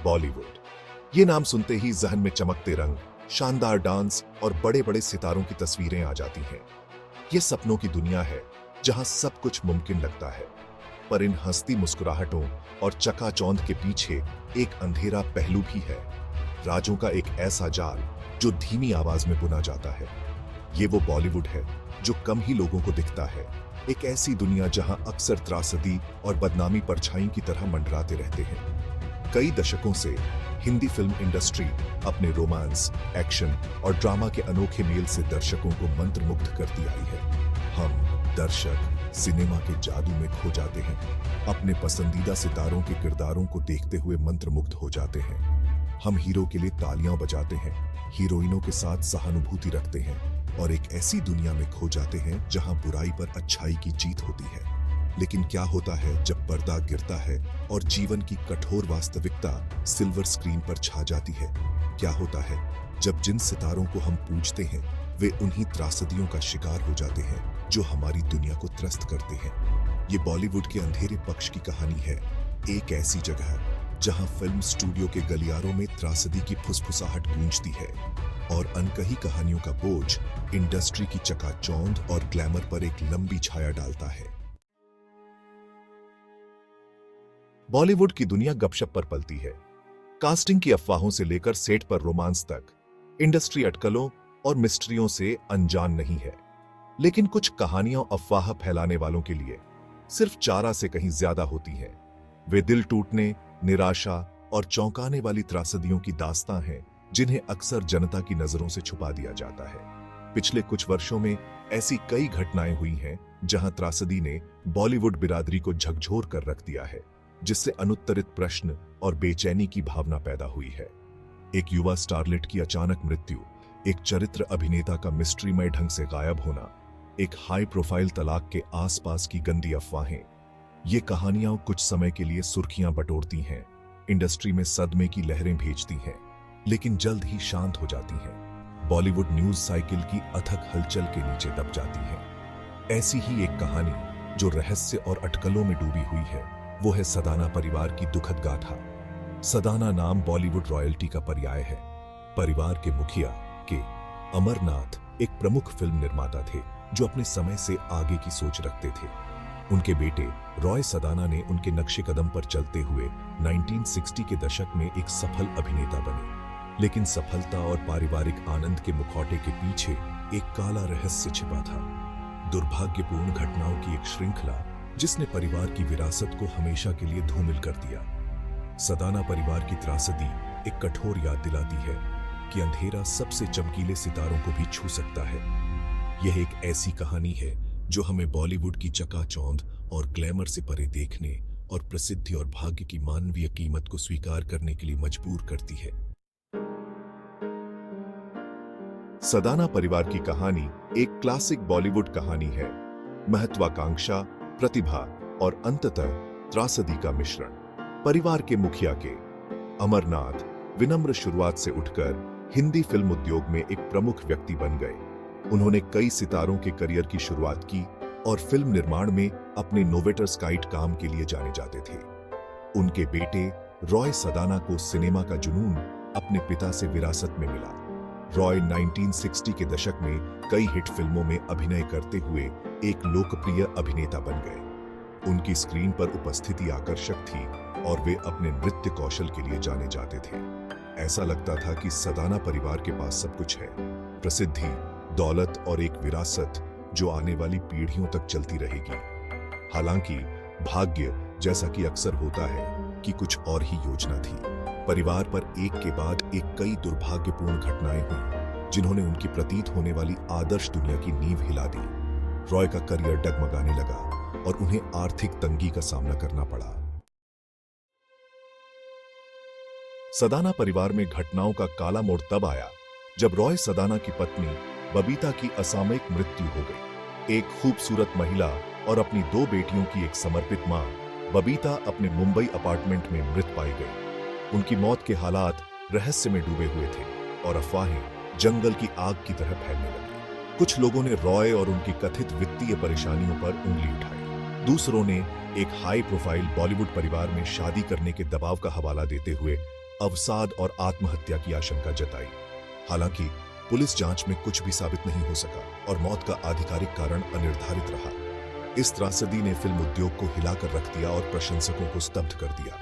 बॉलीवुड। ये नाम सुनते ही जहन में चमकते रंग, शानदार डांस और बड़े बड़े सितारों की तस्वीरें आ जाती हैं। ये सपनों की दुनिया है जहां सब कुछ मुमकिन लगता है, पर इन हंसती मुस्कुराहटों और चकाचौंध के पीछे एक अंधेरा पहलू भी है। राजों का एक ऐसा जाल जो धीमी आवाज में बुना जाता है। ये वो बॉलीवुड है जो कम ही लोगों को दिखता है। एक ऐसी दुनिया जहां अक्सर त्रासदी और बदनामी परछाई की तरह मंडराते रहते हैं। कई दशकों से हिंदी फिल्म इंडस्ट्री अपने रोमांस, एक्शन और ड्रामा के अनोखे मेल से दर्शकों को मंत्रमुग्ध करती आई है। हम दर्शक सिनेमा के जादू में खो जाते हैं, अपने पसंदीदा सितारों के किरदारों को देखते हुए मंत्रमुग्ध हो जाते हैं। हम हीरो के लिए तालियां बजाते हैं, हीरोइनों के साथ सहानुभूति रखते हैं और एक ऐसी दुनिया में खो जाते हैं जहां बुराई पर अच्छाई की जीत होती है। लेकिन क्या होता है जब पर्दा गिरता है और जीवन की कठोर वास्तविकता सिल्वर स्क्रीन पर छा जाती है? क्या होता है जब जिन सितारों को हम पूजते हैं वे उन्हीं त्रासदियों का शिकार हो जाते हैं जो हमारी दुनिया को त्रस्त करते हैं? ये बॉलीवुड के अंधेरे पक्ष की कहानी है। एक ऐसी जगह जहां फिल्म स्टूडियो के गलियारों में त्रासदी की फुसफुसाहट गूंजती है और अनकही कहानियों का बोझ इंडस्ट्री की चकाचौंध और ग्लैमर पर एक लंबी छाया डालता है। बॉलीवुड की दुनिया गपशप पर पलती है। कास्टिंग की अफवाहों से लेकर सेट पर रोमांस तक इंडस्ट्री अटकलों और मिस्ट्रियों से अनजान नहीं है। लेकिन कुछ कहानियां अफवाह फैलाने वालों के लिए सिर्फ चारा से कहीं ज्यादा होती हैं। वे दिल टूटने, निराशा और चौंकाने वाली त्रासदियों की दास्तां हैं जिन्हें अक्सर जनता की नजरों से छुपा दिया जाता है। पिछले कुछ वर्षों में ऐसी कई घटनाएं हुई हैं जहां त्रासदी ने बॉलीवुड बिरादरी को झकझोर कर रख दिया है, जिससे अनुत्तरित प्रश्न और बेचैनी की भावना पैदा हुई है। एक युवा स्टारलेट की अचानक मृत्यु, एक चरित्र अभिनेता का मिस्ट्रीमय ढंग से गायब होना, एक हाई प्रोफाइल तलाक के आसपास की गंदी अफवाहें, ये कहानियां कुछ समय के लिए सुर्खियां बटोरती हैं, इंडस्ट्री में सदमे की लहरें भेजती हैं, लेकिन जल्द ही शांत हो जाती हैं। बॉलीवुड न्यूज साइकिल की अथक हलचल के नीचे दब जाती है। ऐसी ही एक कहानी जो रहस्य और अटकलों में डूबी हुई है वो है सदाना परिवार की दुखद गाथा। सदाना नाम बॉलीवुड रॉयल्टी का पर्याय है। परिवार के मुखिया के अमरनाथ एक प्रमुख फिल्म निर्माता थे जो अपने समय से आगे की सोच रखते थे। उनके बेटे रॉय सदाना ने उनके नक्शे कदम पर चलते हुए 1960 के दशक में एक सफल अभिनेता बने। लेकिन सफलता और पारिवारिक आनंद के मुखौटे के पीछे एक काला रहस्य छिपा था। दुर्भाग्यपूर्ण घटनाओं की एक श्रृंखला जिसने परिवार की विरासत को हमेशा के लिए धूमिल कर दिया। सदाना परिवार की त्रासदी एक कठोर याद दिलाती है कि अंधेरा सबसे चमकीले सितारों को भी छू सकता है। यह एक ऐसी कहानी है जो हमें बॉलीवुड की चकाचौंध और ग्लैमर से परे देखने और प्रसिद्धि और भाग्य की मानवीय कीमत को स्वीकार करने के लिए मजबूर करती है। सदाना परिवार की कहानी एक क्लासिक बॉलीवुड कहानी है। महत्वाकांक्षा, प्रतिभा और अंततः त्रासदी का मिश्रण। परिवार के मुखिया के अमरनाथ विनम्र शुरुआत से उठकर हिंदी फिल्म उद्योग में एक प्रमुख व्यक्ति बन गए। उन्होंने कई सितारों के करियर की शुरुआत की और फिल्म निर्माण में अपने नोवेटर्स काम के लिए जाने जाते थे। उनके बेटे रॉय सदाना को सिनेमा का जुनून अपने पिता से विरासत में मिला। रॉय 1960 के दशक में कई हिट फिल्मों में अभिनय करते हुए एक लोकप्रिय अभिनेता बन गए। उनकी स्क्रीन पर उपस्थिति आकर्षक थी और वे अपने नृत्य कौशल के लिए जाने जाते थे। ऐसा लगता था कि सदाना परिवार के पास सब कुछ है, प्रसिद्धि, दौलत और एक विरासत जो आने वाली पीढ़ियों तक चलती रहेगी। हालांकि भाग्य, जैसा कि अक्सर होता है, कि कुछ और ही योजना थी। परिवार पर एक के बाद एक कई दुर्भाग्यपूर्ण घटनाएं हुई जिन्होंने उनकी प्रतीत होने वाली आदर्श दुनिया की नींव हिला दी। रॉय का करियर डगमगाने लगा और उन्हें आर्थिक तंगी का सामना करना पड़ा। सदाना परिवार में घटनाओं का काला मोड़ तब आया जब रॉय सदाना की पत्नी बबीता की असामयिक मृत्यु हो गई। एक खूबसूरत महिला और अपनी 2 बेटियों की एक समर्पित मां, बबीता अपने मुंबई अपार्टमेंट में मृत पाई गई। उनकी मौत के हालात रहस्य में डूबे हुए थे और अफवाहें जंगल की आग की तरह फैलने लगी। कुछ लोगों ने रॉय और उनकी कथित वित्तीय परेशानियों पर उंगली उठाई। दूसरों ने एक हाई प्रोफाइल बॉलीवुड परिवार में शादी करने के दबाव का हवाला देते हुए अवसाद और आत्महत्या की आशंका जताई। हालांकि पुलिस जांच में कुछ भी साबित नहीं हो सका और मौत का आधिकारिक कारण अनिर्धारित रहा। इस त्रासदी ने फिल्म उद्योग को हिलाकर रख दिया और प्रशंसकों को स्तब्ध कर दिया।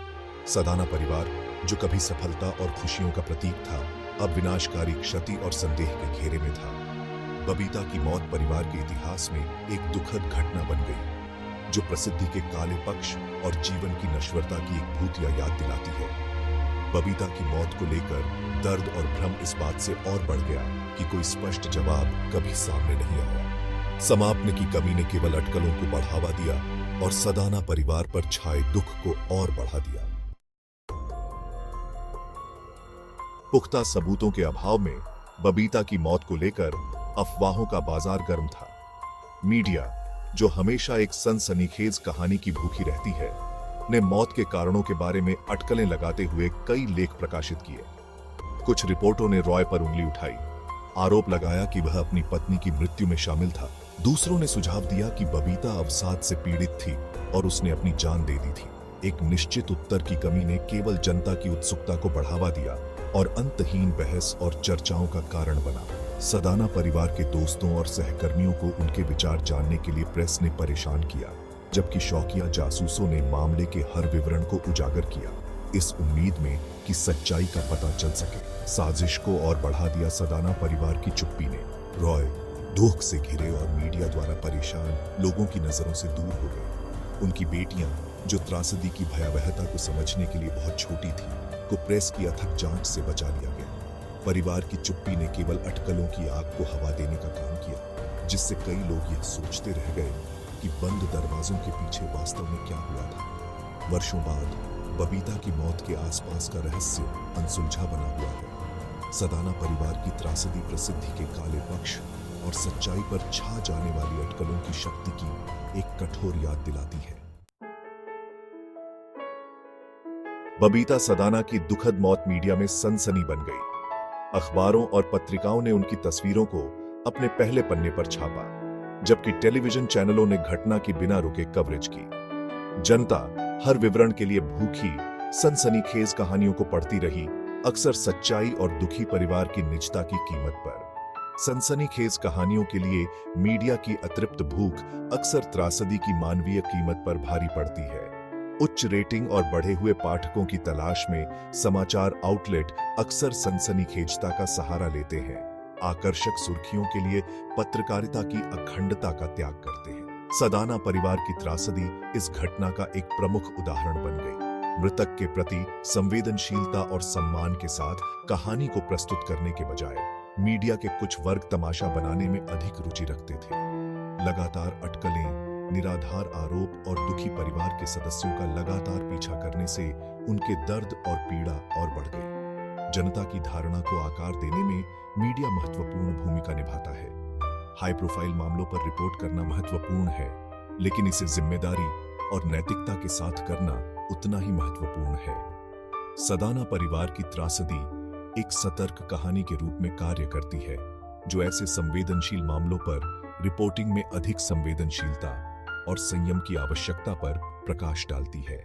सदाना परिवार, जो कभी सफलता और खुशियों का प्रतीक था, अब विनाशकारी क्षति और संदेह के घेरे में था। बबीता की मौत परिवार के इतिहास में एक दुखद घटना बन गई, जो प्रसिद्धि के काले पक्ष और जीवन की नश्वरता की एक भूतिया याद दिलाती है। बबीता की मौत को लेकर दर्द और भ्रम इस बात से और बढ़ गया कि कोई स्पष्ट जवाब कभी सामने नहीं आया। समाप्ति की कमी ने केवल अटकलों को बढ़ावा दिया और सदाना परिवार पर छाए दुख को और बढ़ा दिया। पुख्ता सबूतों के अभाव में बबीता की मौत को लेकर अफवाहों का बाजार गर्म था। मीडिया, जो हमेशा एक सनसनीखेज कहानी की भूखी रहती है, ने मौत के कारणों के बारे में अटकलें लगाते हुए कई लेख प्रकाशित किए। कुछ रिपोर्टों ने रॉय पर उंगली उठाई, आरोप लगाया कि वह अपनी पत्नी की मृत्यु में शामिल था। दूसरों ने सुझाव दिया कि बबीता अवसाद से पीड़ित थी और उसने अपनी जान दे दी थी। एक निश्चित उत्तर की कमी ने केवल जनता की उत्सुकता को बढ़ावा दिया और अंतहीन बहस और चर्चाओं का कारण बना। सदाना परिवार के दोस्तों और सहकर्मियों को उनके विचार जानने के लिए प्रेस ने परेशान किया, जबकि शौकिया जासूसों ने मामले के हर विवरण को उजागर किया, इस उम्मीद में कि सच्चाई का पता चल सके। साजिश को और बढ़ा दिया सदाना परिवार की चुप्पी ने। रॉय दुख से घिरे और मीडिया द्वारा परेशान लोगों की नजरों से दूर हो गए। उनकी बेटियां, जो त्रासदी की भयावहता को समझने के लिए बहुत छोटी थी, को प्रेस की अथक जांच से बचा लिया गया। परिवार की चुप्पी ने केवल अटकलों की आग को हवा देने का काम किया, जिससे कई लोग यह सोचते रह गए कि बंद दरवाजों के पीछे वास्तव में क्या हुआ था। वर्षों बाद बबीता की मौत के आसपास का रहस्य अनसुलझा बना हुआ है। सदाना परिवार की त्रासदी प्रसिद्धि के काले पक्ष और सच्चाई पर छा जाने वाली अटकलों की शक्ति की एक कठोर याद दिलाती है। बबीता सदाना की दुखद मौत मीडिया में सनसनी बन गई। अखबारों और पत्रिकाओं ने उनकी तस्वीरों को अपने पहले पन्ने पर छापा, जबकि टेलीविजन चैनलों ने घटना की बिना रुके कवरेज की। जनता हर विवरण के लिए भूखी सनसनीखेज कहानियों को पढ़ती रही, अक्सर सच्चाई और दुखी परिवार की निजता की कीमत पर। सनसनीखेज कहानियों के लिए मीडिया की अतृप्त भूख अक्सर त्रासदी की मानवीय कीमत पर भारी पड़ती है। उच्च रेटिंग और बढ़े हुए पाठकों की तलाश में समाचार आउटलेट अक्सर सनसनीखेजता का सहारा लेते हैं, आकर्षक सुर्खियों के लिए पत्रकारिता की अखंडता का त्याग करते हैं। सदाना परिवार की त्रासदी इस घटना का एक प्रमुख उदाहरण बन गई। मृतक के प्रति संवेदनशीलता और सम्मान के साथ कहानी को प्रस्तुत करने के बजाय मीडिया के कुछ वर्ग तमाशा बनाने में अधिक रुचि रखते थे। लगातार अटकलें, निराधार आरोप और दुखी परिवार के सदस्यों का लगातार पीछा करने से उनके दर्द और पीड़ा और बढ़ गई। जनता की धारणा को आकार देने में मीडिया महत्वपूर्ण भूमिका निभाता है। हाई प्रोफाइल मामलों पर रिपोर्ट करना महत्वपूर्ण है, लेकिन इसे जिम्मेदारी और नैतिकता के साथ करना उतना ही महत्वपूर्ण है। सदाना परिवार की त्रासदी एक सतर्क कहानी के रूप में कार्य करती है, जो ऐसे संवेदनशील मामलों पर रिपोर्टिंग में अधिक संवेदनशीलता और संयम की आवश्यकता पर प्रकाश डालती है।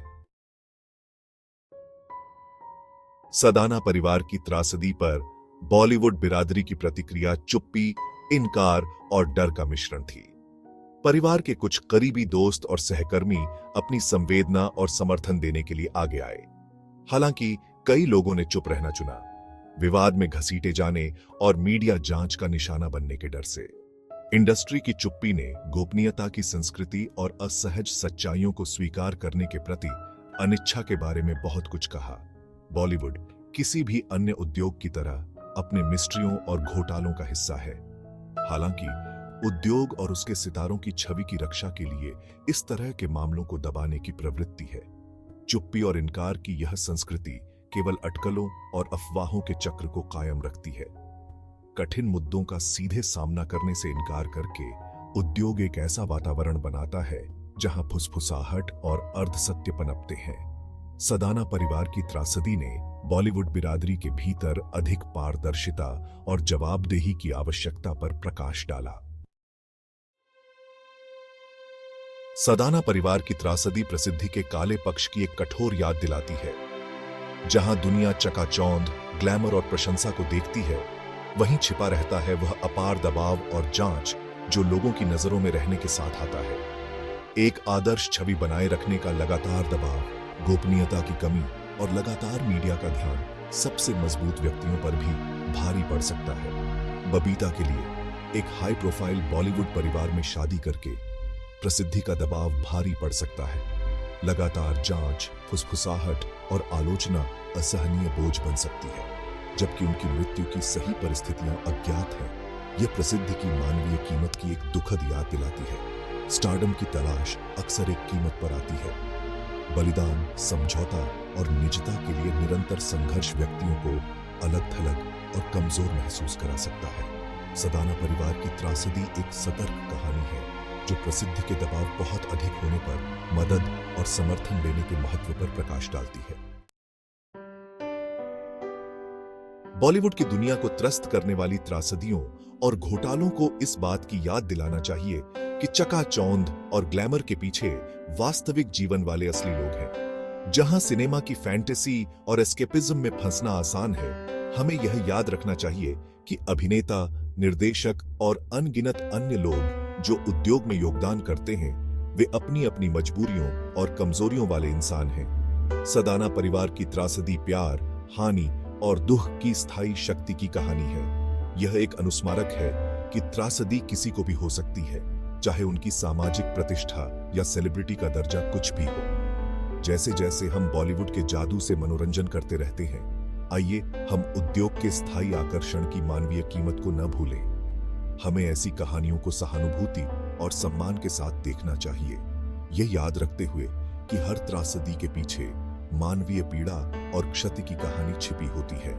सदाना परिवार की त्रासदी पर बॉलीवुड बिरादरी की प्रतिक्रिया चुप्पी, इनकार और डर का मिश्रण थी। परिवार के कुछ करीबी दोस्त और सहकर्मी अपनी संवेदना और समर्थन देने के लिए आगे आए। हालांकि कई लोगों ने चुप रहना चुना, विवाद में घसीटे जाने और मीडिया जांच का निशाना बनने के डर से। इंडस्ट्री की चुप्पी ने गोपनीयता की संस्कृति और असहज सच्चाइयों को स्वीकार करने के प्रति अनिच्छा के बारे में बहुत कुछ कहा। बॉलीवुड किसी भी अन्य उद्योग की तरह अपने मिस्ट्रियों और घोटालों का हिस्सा है। हालांकि उद्योग और उसके सितारों की छवि की रक्षा के लिए इस तरह के मामलों को दबाने की प्रवृत्ति है। चुप्पी और इनकार की यह संस्कृति केवल अटकलों और अफवाहों के चक्र को कायम रखती है। कठिन मुद्दों का सीधे सामना करने से इनकार करके उद्योग एक ऐसा वातावरण बनाता है जहां फुसफुसाहट और अर्धसत्य पनपते हैं। सदाना परिवार की त्रासदी ने बॉलीवुड बिरादरी के भीतर अधिक पारदर्शिता और जवाबदेही की आवश्यकता पर प्रकाश डाला। सदाना परिवार की त्रासदी प्रसिद्धि के काले पक्ष की एक कठोर याद दिलाती है। जहां दुनिया चकाचौंध, ग्लैमर और प्रशंसा को देखती है, वहीं छिपा रहता है वह अपार दबाव और जांच जो लोगों की नजरों में रहने के साथ आता है। एक आदर्श छवि बनाए रखने का लगातार दबाव, गोपनीयता की कमी और लगातार मीडिया का ध्यान सबसे मजबूत व्यक्तियों पर भी भारी पड़ सकता है। बबीता के लिए एक हाई प्रोफाइल बॉलीवुड परिवार में शादी करके प्रसिद्धि का दबाव भारी पड़ सकता है। लगातार जांच, फुसफुसाहट और आलोचना असहनीय बोझ बन सकती है, जबकि उनकी मृत्यु की सही परिस्थितियां अज्ञात हैं। यह प्रसिद्धि की मानवीय कीमत की एक दुखद याद दिलाती है। स्टारडम की तलाश अक्सर एक कीमत पर आती है। बलिदान, समझौता और निजता के लिए निरंतर संघर्ष व्यक्तियों को अलग-थलग और कमजोर महसूस करा सकता है। सदाना परिवार की त्रासदी एक सतर्क कहानी है जो प्रसिद्धि के दबाव बहुत अधिक होने पर मदद और समर्थन लेने के महत्व पर प्रकाश डालती है। बॉलीवुड की दुनिया को त्रस्त करने वाली त्रासदियों और घोटालों को इस बात की याद दिलाना चाहिए कि चकाचौंध और ग्लैमर के पीछे वास्तविक जीवन वाले असली लोग हैं। जहां सिनेमा की फैंटेसी और एस्केपिज्म में फंसना आसान है, हमें यह याद रखना चाहिए कि अभिनेता, निर्देशक और अनगिनत अन्य लोग जो उद्योग में योगदान करते हैं, वे अपनी अपनी मजबूरियों और कमजोरियों वाले इंसान हैं। सदाना परिवार की त्रासदी प्यार, हानि और दुख की स्थायी शक्ति की कहानी है। यह एक अनुस्मारक है कि त्रासदी किसी को भी हो सकती है, चाहे उनकी सामाजिक प्रतिष्ठा या सेलिब्रिटी का दर्जा कुछ भी हो। जैसे जैसे हम बॉलीवुड के जादू से मनोरंजन करते रहते हैं, आइए हम उद्योग के स्थायी आकर्षण की मानवीय कीमत को न भूलें। हमें ऐसी कहानियों को सहानुभूति और सम्मान के साथ देखना चाहिए, यह याद रखते हुए कि हर त्रासदी के पीछे मानवीय पीड़ा और क्षति की कहानी छिपी होती है।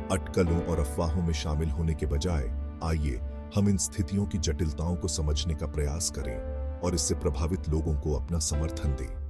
अटकलों और अफवाहों में शामिल होने के बजाय आइए हम इन स्थितियों की जटिलताओं को समझने का प्रयास करें और इससे प्रभावित लोगों को अपना समर्थन दें।